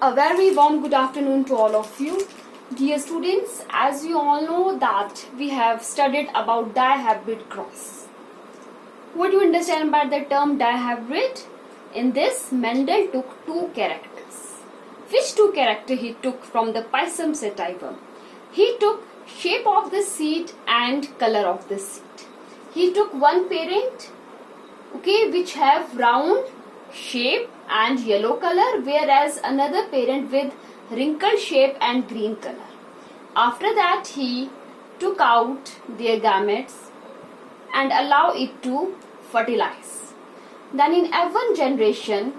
A very warm good afternoon to all of you. Dear students, as you all know that we have studied about dihybrid cross. What do you understand by the term dihybrid? In this, Mendel took two characters. Which two characters he took from the Pisum sativum? He took shape of the seed and color of the seed. He took one parent, which have round shape and yellow color, whereas another parent with wrinkled shape and green color. After that, he took out their gametes and allow it to fertilize. Then in F1 generation,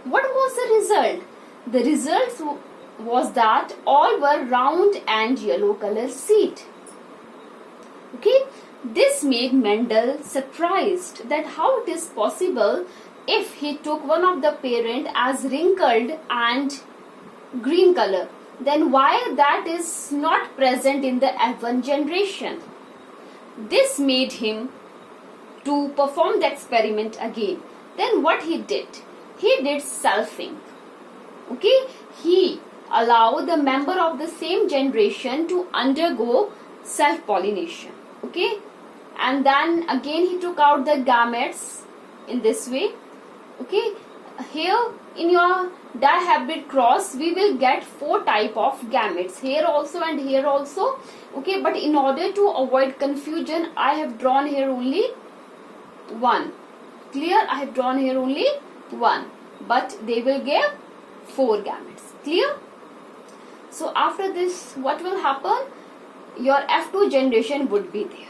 what was the result? The result was that all were round and yellow color seed. This made Mendel surprised that how it is possible if he took one of the parent as wrinkled and green color, then why that is not present in the F1 generation? This made him to perform the experiment again. Then what he did? He did selfing. He allowed the member of the same generation to undergo self-pollination. And then again he took out the gametes in this way. Here in your dihybrid cross we will get four type of gametes, here also and here also. But in order to avoid confusion, I have drawn here only one. Clear? I have drawn here only one, but they will give four gametes. Clear? So after this, what will happen? Your F2 generation would be there.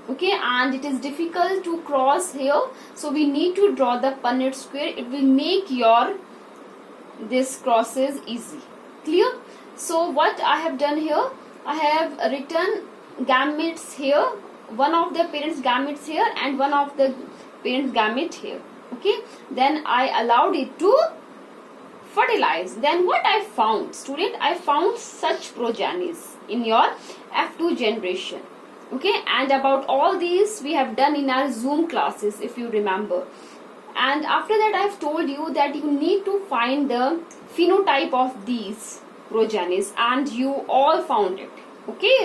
And it is difficult to cross here, so we need to draw the Punnett square. It will make your this crosses easy. Clear? So what I have done here, I have written gametes here, one of the parents gametes here and one of the parents gamete here. Then I allowed it to fertilize. Then what I found, student, I found such progenies in your F2 generation. And about all these we have done in our Zoom classes, if you remember. And after that I have told you that you need to find the phenotype of these progenies, and you all found it.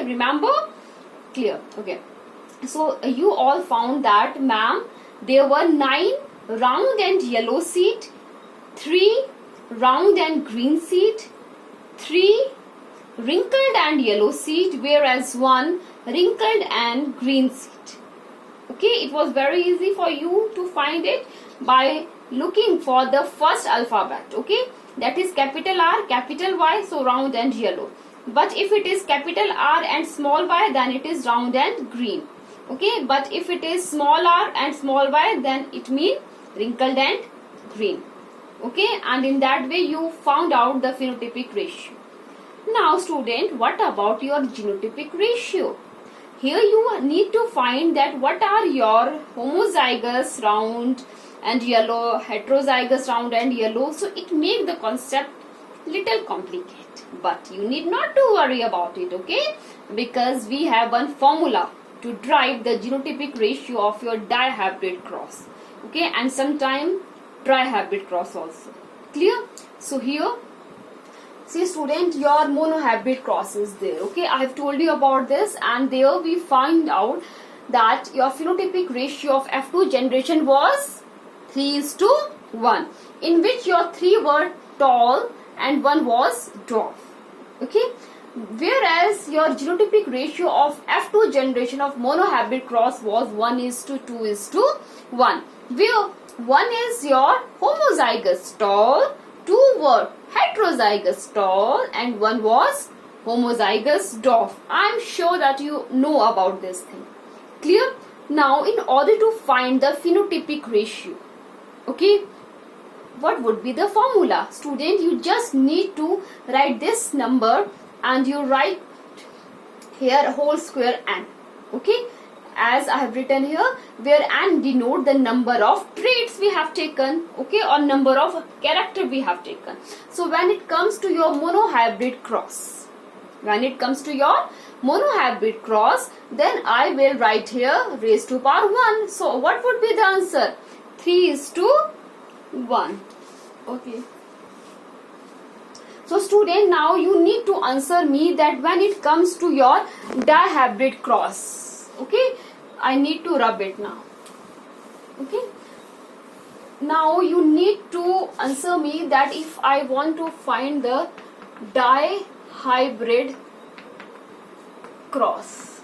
Remember? Clear? So you all found that, ma'am, there were 9 round and yellow seed, 3 round and green seed, 3 wrinkled and yellow seed, whereas 1 wrinkled and green seed. It was very easy for you to find it by looking for the first alphabet. That is capital R, capital Y, so round and yellow. But if it is capital R and small y, then it is round and green. But if it is small r and small y, then it means wrinkled and green. And in that way you found out the phenotypic ratio. Now student, what about your genotypic ratio? Here you need to find that what are your homozygous round and yellow, heterozygous round and yellow. So it makes the concept little complicated, but you need not to worry about it, because we have one formula to drive the genotypic ratio of your dihybrid cross, and sometime trihybrid cross also. Clear? So here, see student, your monohybrid cross is there. I have told you about this, and there we find out that your phenotypic ratio of F2 generation was 3:1, in which your 3 were tall and 1 was dwarf. Whereas your genotypic ratio of F2 generation of monohybrid cross was 1:2:1, where 1 is your homozygous tall, 2 were heterozygous tall, and 1 was homozygous dwarf. I am sure that you know about this thing. Clear? Now in order to find the phenotypic ratio, what would be the formula? Student, you just need to write this number and you write here whole square n. As I have written here, where n denote the number of traits we have taken, or number of character we have taken. So when it comes to your monohybrid cross, then I will write here raised to power 1. So what would be the answer? 3:1. So student, now you need to answer me that when it comes to your dihybrid cross, okay, I need to rub it now, okay. Now you need to answer me that if I want to find the dihybrid cross,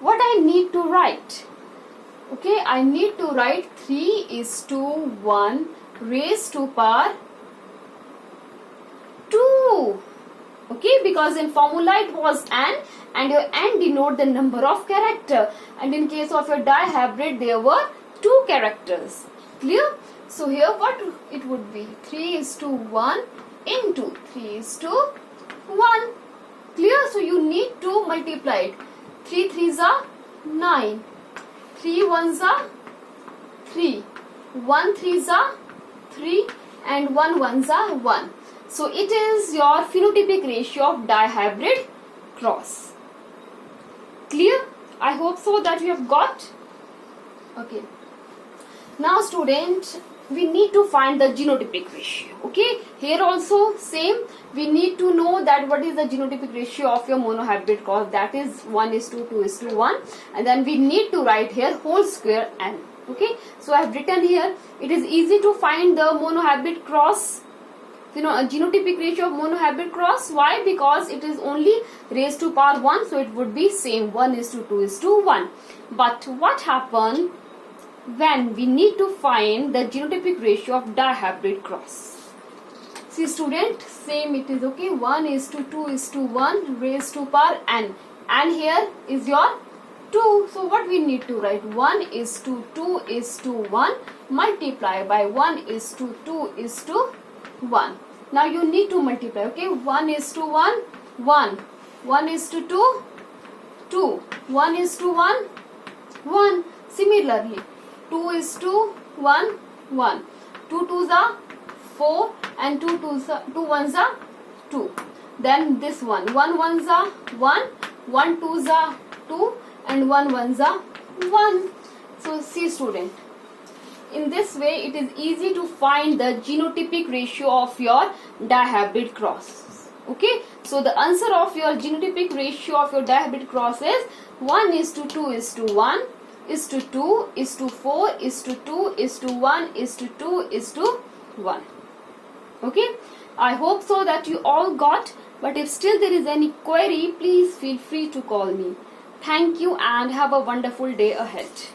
what I need to write? Okay, I need to write 3:1 raised to power 2. Okay, because in formula it was n, and your n denote the number of character, and in case of your dihybrid there were 2 characters. Clear? So here what it would be? 3:1 into 3:1. Clear? So you need to multiply it. 3 3s are 9. 3 1s are 3. 1 3s are 3, and 1 1s are 1. So it is your phenotypic ratio of dihybrid cross. Clear? I hope so that you have got. Okay. Now student, we need to find the genotypic ratio. Okay. Here also same. We need to know that what is the genotypic ratio of your monohybrid cross. That is 1:2:1. And then we need to write here whole square n. Okay. So I have written here. It is easy to find the monohybrid cross. You know, a genotypic ratio of monohybrid cross. Why? Because it is only raised to power 1, so it would be same 1:2:1. But what happened when we need to find the genotypic ratio of dihybrid cross? See student, same it is, okay. 1:2:1 raised to power n, and here is your 2. So what we need to write? 1:2:1 multiply by 1:2:1. Now you need to multiply, okay. 1:1 1, 1:2 2, 1:1 1. Similarly 2:1 1. 2 2s are 4, and 2 1s are 2. Then this one 1 1s are 1, 1 2s are 2, and 1 1s are 1. So see student, in this way it is easy to find the genotypic ratio of your dihybrid cross. Okay, so the answer of your genotypic ratio of your dihybrid cross is 1:2:1 2:4 2:1 Okay, I hope so that you all got, but if still there is any query, please feel free to call me. Thank you and have a wonderful day ahead.